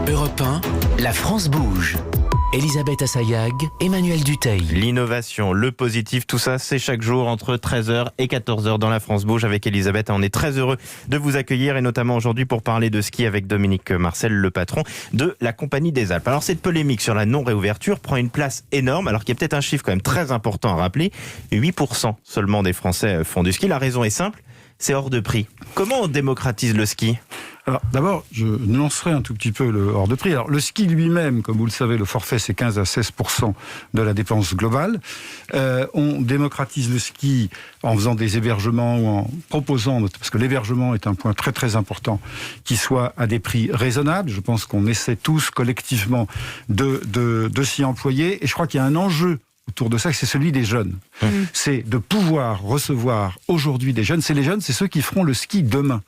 Europe 1, la France bouge. Elisabeth Assayag, Emmanuel Dutheil. L'innovation, le positif, tout ça, c'est chaque jour entre 13h et 14h dans la France Bouge avec Elisabeth. On est très heureux de vous accueillir et notamment aujourd'hui pour parler de ski avec Dominique Marcel, le patron de la Compagnie des Alpes. Alors cette polémique sur la non-réouverture prend une place énorme, alors qu'il y a peut-être un chiffre quand même très important à rappeler. 8% seulement des Français font du ski. La raison est simple, c'est hors de prix. Comment on démocratise le ski ? Alors d'abord, je nuancerai un tout petit peu le hors de prix. Alors le ski lui-même, comme vous le savez, le forfait c'est 15 à 16% de la dépense globale. On démocratise le ski en faisant des hébergements ou en proposant, parce que l'hébergement est un point très très important, qui soit à des prix raisonnables. Je pense qu'on essaie tous collectivement de s'y employer et je crois qu'il y a un enjeu autour de ça, c'est celui des jeunes. C'est de pouvoir recevoir aujourd'hui des jeunes. C'est les jeunes, c'est ceux qui feront le ski demain.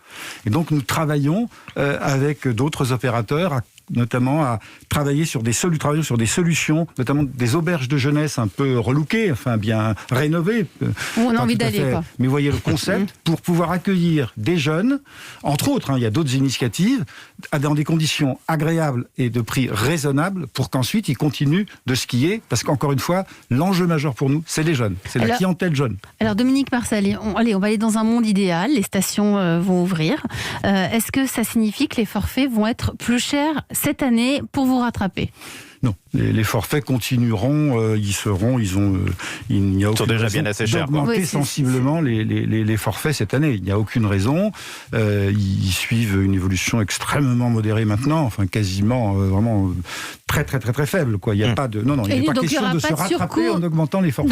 Et donc nous travaillons avec d'autres opérateurs, notamment à travailler sur des solutions, notamment des auberges de jeunesse un peu relookées, enfin bien rénovées. Où on a envie d'aller, quoi. Mais vous voyez le concept, pour pouvoir accueillir des jeunes, entre autres, il y a d'autres initiatives, dans des conditions agréables et de prix raisonnables, pour qu'ensuite ils continuent de skier, parce qu'encore une fois, l'enjeu majeur pour nous, c'est les jeunes, c'est la clientèle jeune. Alors Dominique Marcel, on va aller dans un monde idéal, les stations vont ouvrir. Est-ce que ça signifie que les forfaits vont être plus chers cette année pour vous rattraper ? Non, les forfaits continueront, il n'y a aucune déjà raison bien assez chers, d'augmenter sensiblement les forfaits cette année. Il n'y a aucune raison. Ils suivent une évolution extrêmement modérée maintenant, enfin quasiment vraiment très très très très faible, quoi. Il n'y a pas de il n'est pas question de se rattraper en augmentant les forfaits.